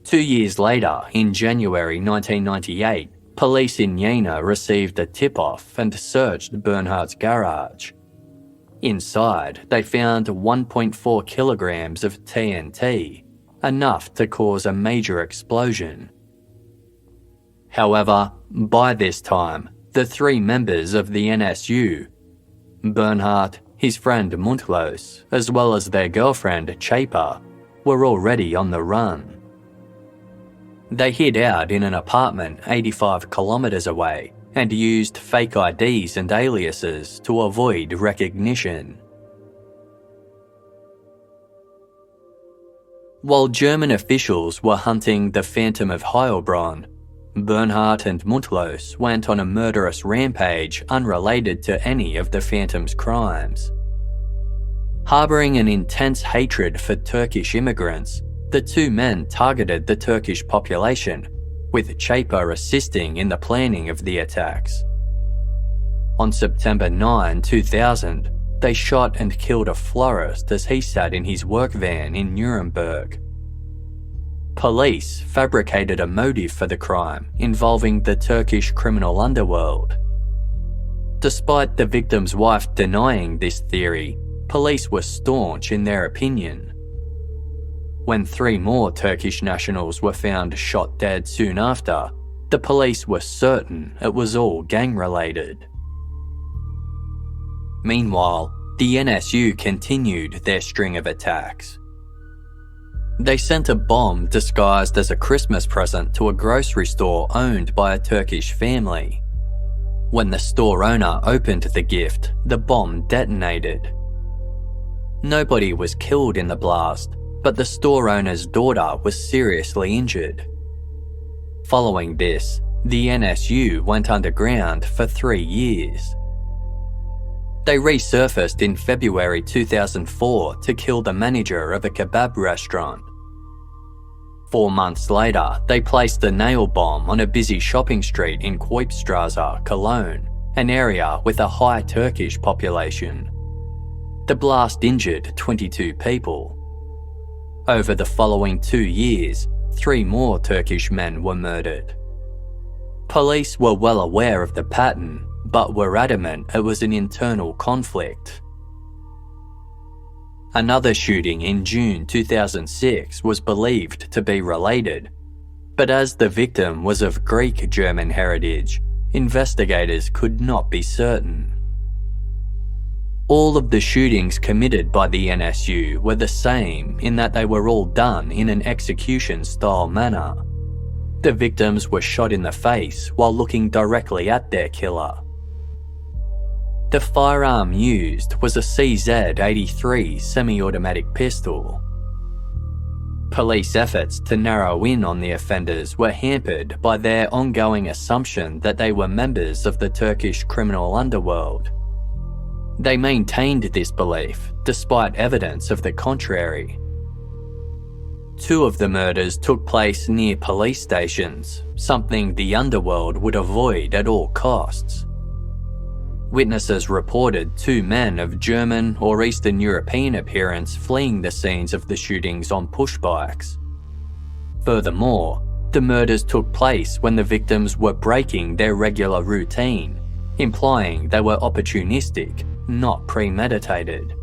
2 years later, in January 1998, police in Jena received a tip-off and searched Bernhard's garage. Inside, they found 1.4 kilograms of TNT, enough to cause a major explosion. However, by this time, the 3 members of the NSU, Bernhard, his friend Mundlos, as well as their girlfriend Zschaepe, were already on the run. They hid out in an apartment 85 kilometers away and used fake IDs and aliases to avoid recognition. While German officials were hunting the Phantom of Heilbronn, Bernhard and Mundlos went on a murderous rampage unrelated to any of the Phantom's crimes. Harbouring an intense hatred for Turkish immigrants, the 2 men targeted the Turkish population, with Zschaepe assisting in the planning of the attacks. On September 9, 2000, they shot and killed a florist as he sat in his work van in Nuremberg. Police fabricated a motive for the crime involving the Turkish criminal underworld. Despite the victim's wife denying this theory, police were staunch in their opinion. When 3 more Turkish nationals were found shot dead soon after, the police were certain it was all gang-related. Meanwhile, the NSU continued their string of attacks. They sent a bomb disguised as a Christmas present to a grocery store owned by a Turkish family. When the store owner opened the gift, the bomb detonated. Nobody was killed in the blast, but the store owner's daughter was seriously injured. Following this, the NSU went underground for 3 years. They resurfaced in February 2004 to kill the manager of a kebab restaurant. 4 months later, they placed a nail bomb on a busy shopping street in Kuipstrasse, Cologne, an area with a high Turkish population. The blast injured 22 people. Over the following 2 years, 3 more Turkish men were murdered. Police were well aware of the pattern, but were adamant it was an internal conflict. Another shooting in June 2006 was believed to be related, but as the victim was of Greek-German heritage, investigators could not be certain. All of the shootings committed by the NSU were the same in that they were all done in an execution-style manner. The victims were shot in the face while looking directly at their killer. The firearm used was a CZ-83 semi-automatic pistol. Police efforts to narrow in on the offenders were hampered by their ongoing assumption that they were members of the Turkish criminal underworld. They maintained this belief despite evidence of the contrary. 2 of the murders took place near police stations, something the underworld would avoid at all costs. Witnesses reported 2 men of German or Eastern European appearance fleeing the scenes of the shootings on push bikes. Furthermore, the murders took place when the victims were breaking their regular routine, implying they were opportunistic, not premeditated.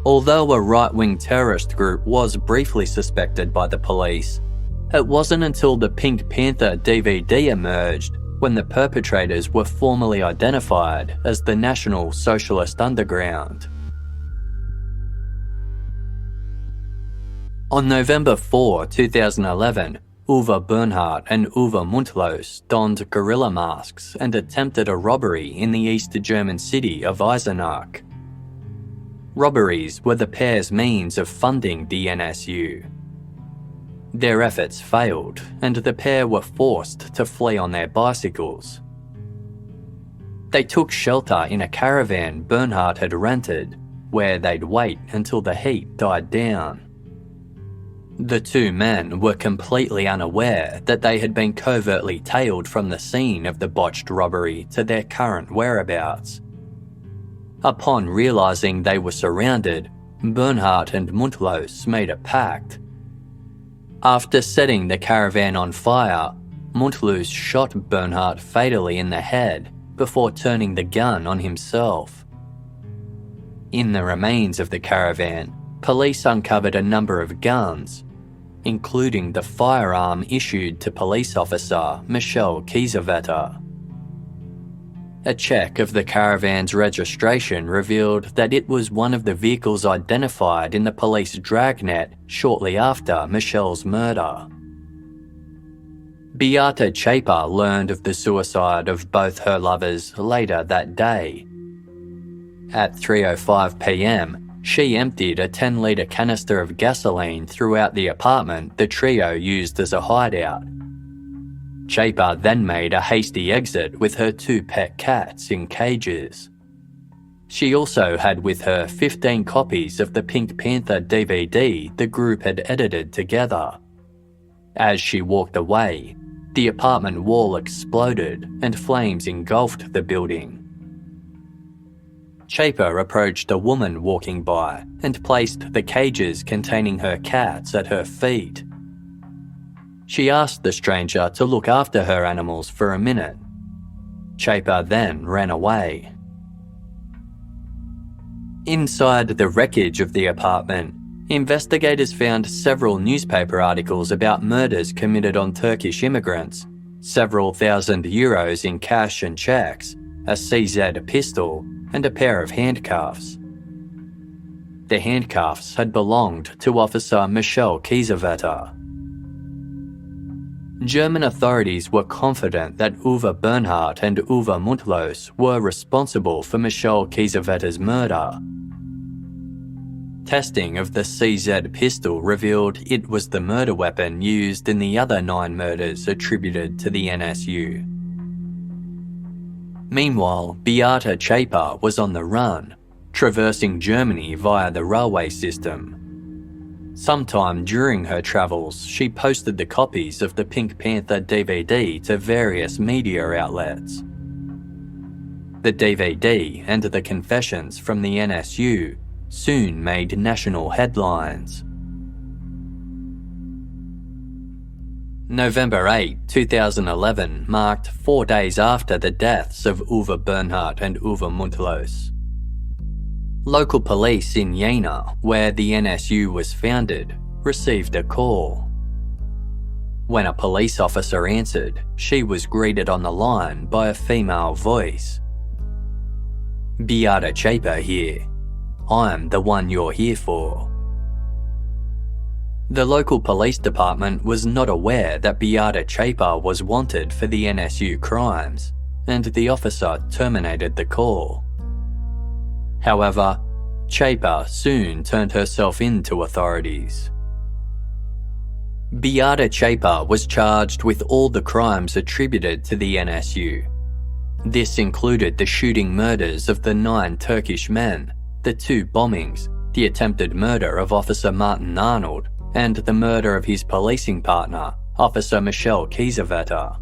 Although a right-wing terrorist group was briefly suspected by the police, it wasn't until the Pink Panther DVD emerged when the perpetrators were formally identified as the National Socialist Underground. On November 4, 2011, Uwe Bernhardt and Uwe Mundlos donned guerrilla masks and attempted a robbery in the East German city of Eisenach. Robberies were the pair's means of funding the NSU. Their efforts failed, and the pair were forced to flee on their bicycles. They took shelter in a caravan Bernhardt had rented, where they'd wait until the heat died down. The 2 men were completely unaware that they had been covertly tailed from the scene of the botched robbery to their current whereabouts. Upon realising they were surrounded, Bernhardt and Mundlos made a pact. After setting the caravan on fire, Mundlos shot Bernhardt fatally in the head before turning the gun on himself. In the remains of the caravan, police uncovered a number of guns, including the firearm issued to police officer Michel Kiesewetter. A check of the caravan's registration revealed that it was one of the vehicles identified in the police dragnet shortly after Michel's murder. Beate Zschaepe learned of the suicide of both her lovers later that day. At 3:05 p.m, she emptied a 10-litre canister of gasoline throughout the apartment the trio used as a hideout. Zschaepe then made a hasty exit with her 2 pet cats in cages. She also had with her 15 copies of the Pink Panther DVD the group had edited together. As she walked away, the apartment wall exploded and flames engulfed the building. Zschaepe approached a woman walking by and placed the cages containing her cats at her feet. She asked the stranger to look after her animals for a minute. Zschaepe then ran away. Inside the wreckage of the apartment, investigators found several newspaper articles about murders committed on Turkish immigrants, several thousand euros in cash and cheques, a CZ pistol, and a pair of handcuffs. The handcuffs had belonged to Officer Michel Kiesewetter. German authorities were confident that Uwe Bernhardt and Uwe Mundlos were responsible for Michel Kiesewetter's murder. Testing of the CZ pistol revealed it was the murder weapon used in the other 9 murders attributed to the NSU. Meanwhile, Beate Zschaepe was on the run, traversing Germany via the railway system. Sometime during her travels, she posted the copies of the Pink Panther DVD to various media outlets. The DVD and the confessions from the NSU soon made national headlines. November 8, 2011 marked 4 days after the deaths of Uwe Bernhardt and Uwe Mundlos. Local police in Jena, where the NSU was founded, received a call. When a police officer answered, she was greeted on the line by a female voice. "Beate Zschaepe here. I'm the one you're here for." The local police department was not aware that Beate Zschaepe was wanted for the NSU crimes, and the officer terminated the call. However, Zschaepe soon turned herself in to authorities. Beate Zschaepe was charged with all the crimes attributed to the NSU. This included the shooting murders of the 9 Turkish men, the 2 bombings, the attempted murder of Officer Martin Arnold, and the murder of his policing partner, Officer Michel Kiesewetter.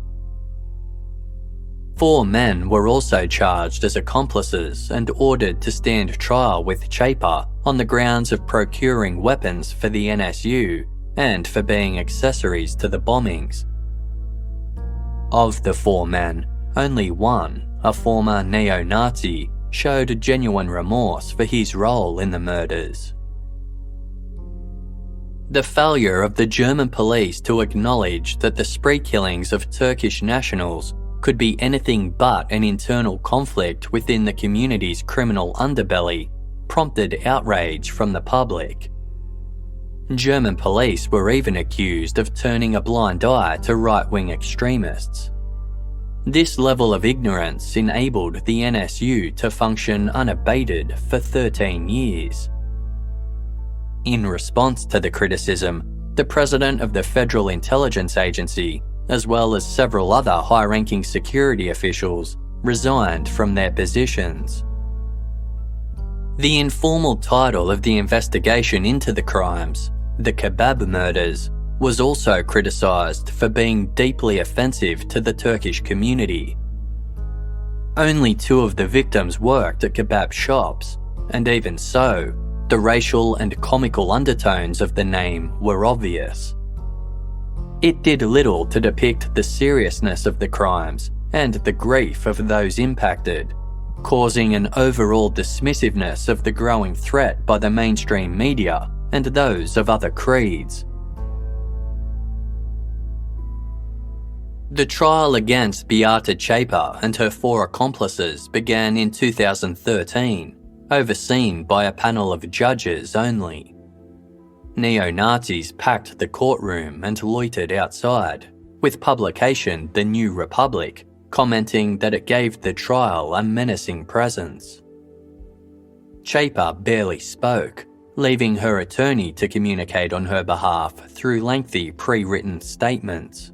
4 men were also charged as accomplices and ordered to stand trial with Zschaepe on the grounds of procuring weapons for the NSU and for being accessories to the bombings. Of the 4 men, only one, a former neo-Nazi, showed genuine remorse for his role in the murders. The failure of the German police to acknowledge that the spree killings of Turkish nationals could be anything but an internal conflict within the community's criminal underbelly prompted outrage from the public. German police were even accused of turning a blind eye to right-wing extremists. This level of ignorance enabled the NSU to function unabated for 13 years. In response to the criticism, the president of the Federal Intelligence Agency, as well as several other high-ranking security officials, resigned from their positions. The informal title of the investigation into the crimes, the Kebab murders, was also criticised for being deeply offensive to the Turkish community. Only 2 of the victims worked at kebab shops, and even so, the racial and comical undertones of the name were obvious. It did little to depict the seriousness of the crimes and the grief of those impacted, causing an overall dismissiveness of the growing threat by the mainstream media and those of other creeds. The trial against Beate Zschaepe and her 4 accomplices began in 2013, overseen by a panel of judges only. Neo-Nazis packed the courtroom and loitered outside, with publication The New Republic commenting that it gave the trial a menacing presence. Zschaepe barely spoke, leaving her attorney to communicate on her behalf through lengthy pre-written statements.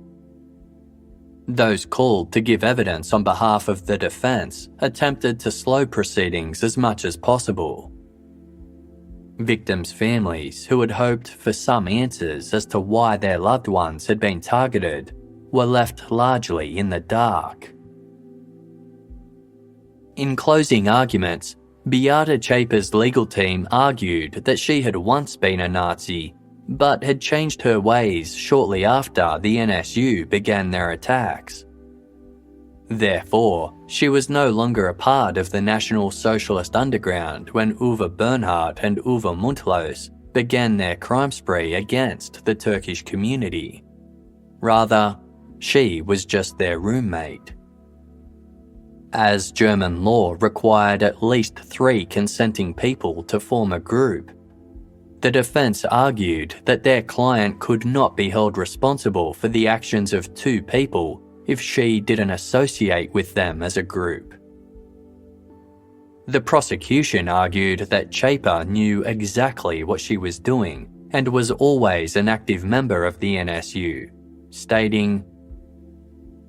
Those called to give evidence on behalf of the defence attempted to slow proceedings as much as possible. Victims' families, who had hoped for some answers as to why their loved ones had been targeted, were left largely in the dark. In closing arguments, Beate Zschaepe's legal team argued that she had once been a Nazi, but had changed her ways shortly after the NSU began their attacks. Therefore, she was no longer a part of the National Socialist underground when Uwe Bernhardt and Uwe Mundlos began their crime spree against the Turkish community. Rather, she was just their roommate. As German law required at least 3 consenting people to form a group, the defence argued that their client could not be held responsible for the actions of 2 people if she didn't associate with them as a group. The prosecution argued that Zschaepe knew exactly what she was doing and was always an active member of the NSU, stating,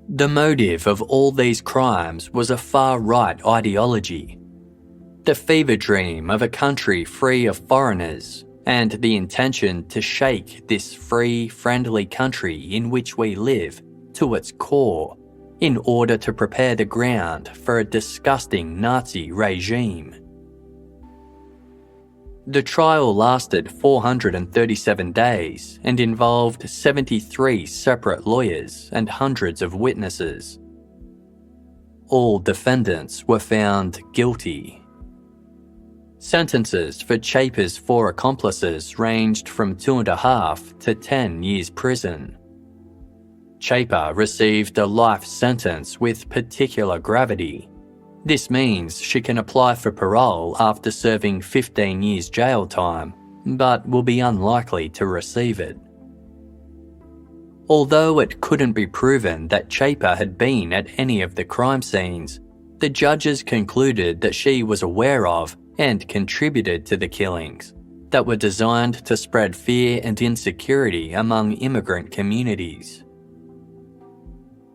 "The motive of all these crimes was a far-right ideology. The fever dream of a country free of foreigners and the intention to shake this free, friendly country in which we live to its core in order to prepare the ground for a disgusting Nazi regime." The trial lasted 437 days and involved 73 separate lawyers and hundreds of witnesses. All defendants were found guilty. Sentences for Zschaepe's 4 accomplices ranged from 2.5 to 10 years prison. Zschaepe received a life sentence with particular gravity. This means she can apply for parole after serving 15 years jail time, but will be unlikely to receive it. Although it couldn't be proven that Zschaepe had been at any of the crime scenes, the judges concluded that she was aware of and contributed to the killings that were designed to spread fear and insecurity among immigrant communities.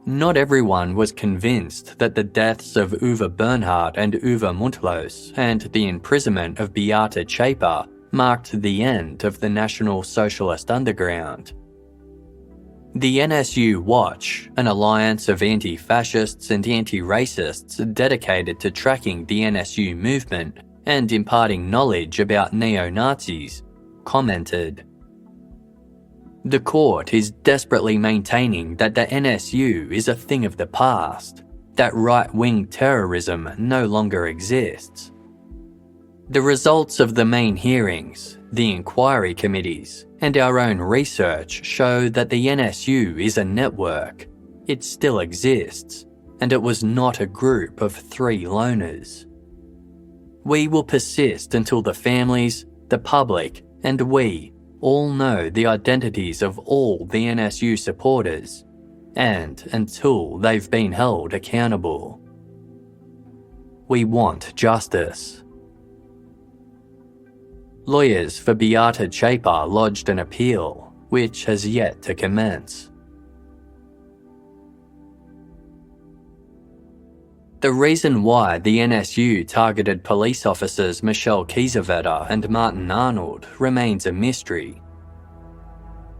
Not everyone was convinced that the deaths of Uwe Bernhardt and Uwe Mundlos and the imprisonment of Beate Zschaepe marked the end of the National Socialist Underground. The NSU Watch, an alliance of anti-fascists and anti-racists dedicated to tracking the NSU movement and imparting knowledge about neo-Nazis, commented, "The court is desperately maintaining that the NSU is a thing of the past, that right-wing terrorism no longer exists. The results of the main hearings, the inquiry committees, and our own research show that the NSU is a network. It still exists, and it was not a group of 3 loners. We will persist until the families, the public, and we all know the identities of all the NSU supporters, and until they've been held accountable. We want justice." Lawyers for Beate Zschaepe lodged an appeal, which has yet to commence. The reason why the NSU targeted police officers Michelle Kiesewetter and Martin Arnold remains a mystery.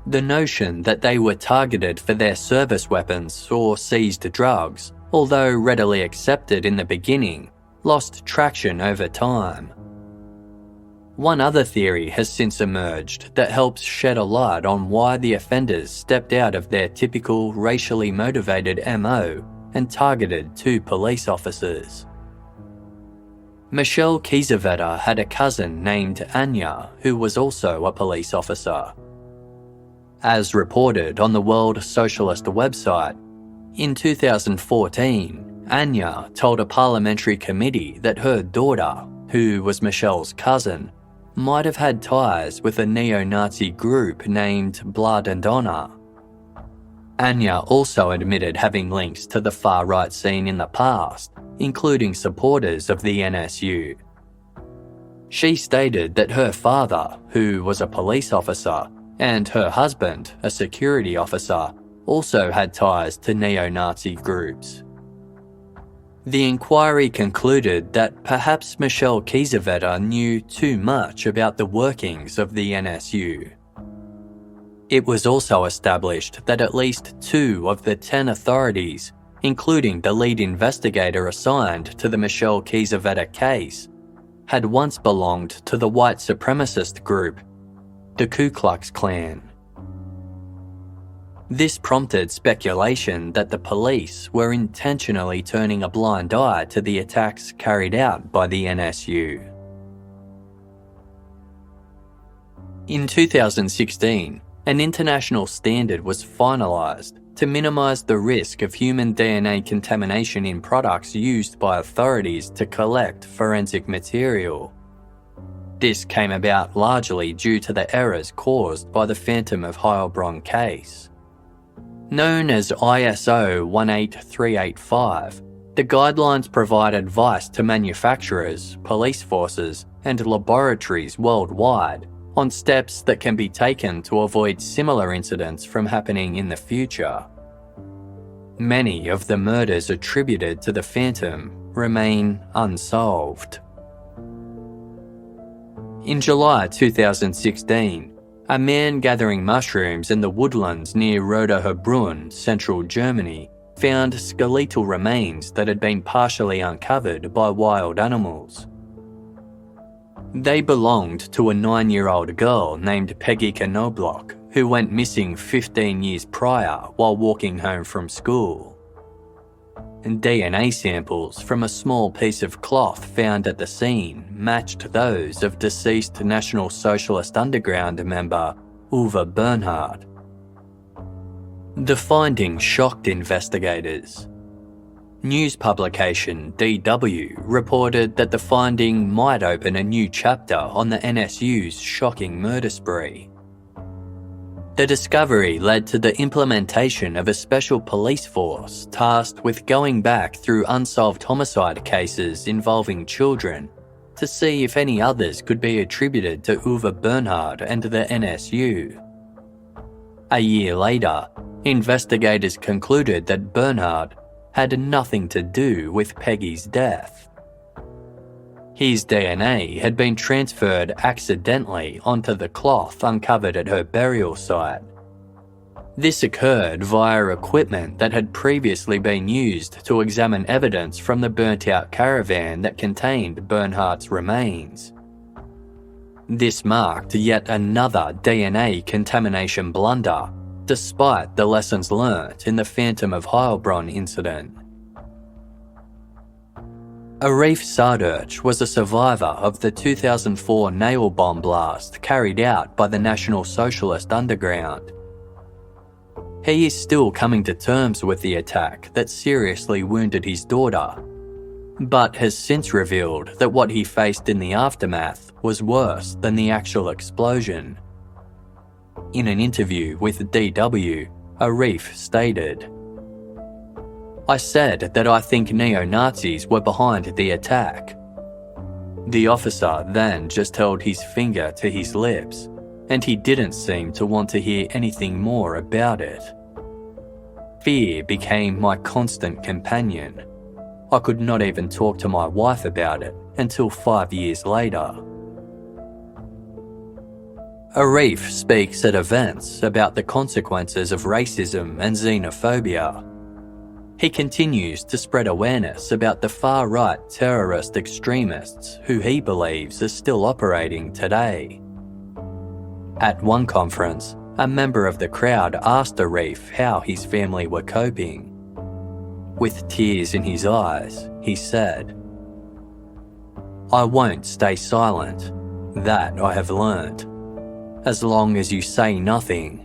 The notion that they were targeted for their service weapons or seized drugs, although readily accepted in the beginning, lost traction over time. One other theory has since emerged that helps shed a light on why the offenders stepped out of their typical racially motivated MO and targeted 2 police officers. Michelle Kiesewetter had a cousin named Anya who was also a police officer. As reported on the World Socialist website, in 2014, Anya told a parliamentary committee that her daughter, who was Michelle's cousin, might have had ties with a neo-Nazi group named Blood and Honor. Anya also admitted having links to the far-right scene in the past, including supporters of the NSU. She stated that her father, who was a police officer, and her husband, a security officer, also had ties to neo-Nazi groups. The inquiry concluded that perhaps Michelle Kiesewetter knew too much about the workings of the NSU. It was also established that at least 2 of the 10 authorities, including the lead investigator assigned to the Michelle Kiesewetter case, had once belonged to the white supremacist group, the Ku Klux Klan. This prompted speculation that the police were intentionally turning a blind eye to the attacks carried out by the NSU. In 2016, an international standard was finalised to minimise the risk of human DNA contamination in products used by authorities to collect forensic material. This came about largely due to the errors caused by the Phantom of Heilbronn case. Known as ISO 18385, The guidelines provide advice to manufacturers, police forces, and laboratories worldwide on steps that can be taken to avoid similar incidents from happening in the future. Many of the murders attributed to the Phantom remain unsolved. In July 2016, a man gathering mushrooms in the woodlands near Roda-Hebrun, central Germany, found skeletal remains that had been partially uncovered by wild animals. They belonged to a 9-year-old girl named Peggy Knobloch, who went missing 15 years prior while walking home from school. DNA samples from a small piece of cloth found at the scene matched those of deceased National Socialist Underground member Uwe Bernhard. The finding shocked investigators. News publication DW reported that the finding might open a new chapter on the NSU's shocking murder spree. The discovery led to the implementation of a special police force tasked with going back through unsolved homicide cases involving children to see if any others could be attributed to Uwe Bernhard and the NSU. A year later, investigators concluded that Bernhard had nothing to do with Peggy's death. His DNA had been transferred accidentally onto the cloth uncovered at her burial site. This occurred via equipment that had previously been used to examine evidence from the burnt-out caravan that contained Bernhard's remains. This marked yet another DNA contamination blunder, despite the lessons learnt in the Phantom of Heilbronn incident. Arif Sardurch was a survivor of the 2004 nail bomb blast carried out by the National Socialist Underground. He is still coming to terms with the attack that seriously wounded his daughter, but has since revealed that what he faced in the aftermath was worse than the actual explosion. In an interview with DW, Arif stated, "I said that I think neo-Nazis were behind the attack." The officer then just held his finger to his lips, and he didn't seem to want to hear anything more about it. Fear became my constant companion. I could not even talk to my wife about it until 5 years later. Arif speaks at events about the consequences of racism and xenophobia. He continues to spread awareness about the far-right terrorist extremists who he believes are still operating today. At one conference, a member of the crowd asked Arif how his family were coping. With tears in his eyes, he said, "I won't stay silent. That I have learnt. As long as you say nothing,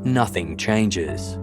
nothing changes."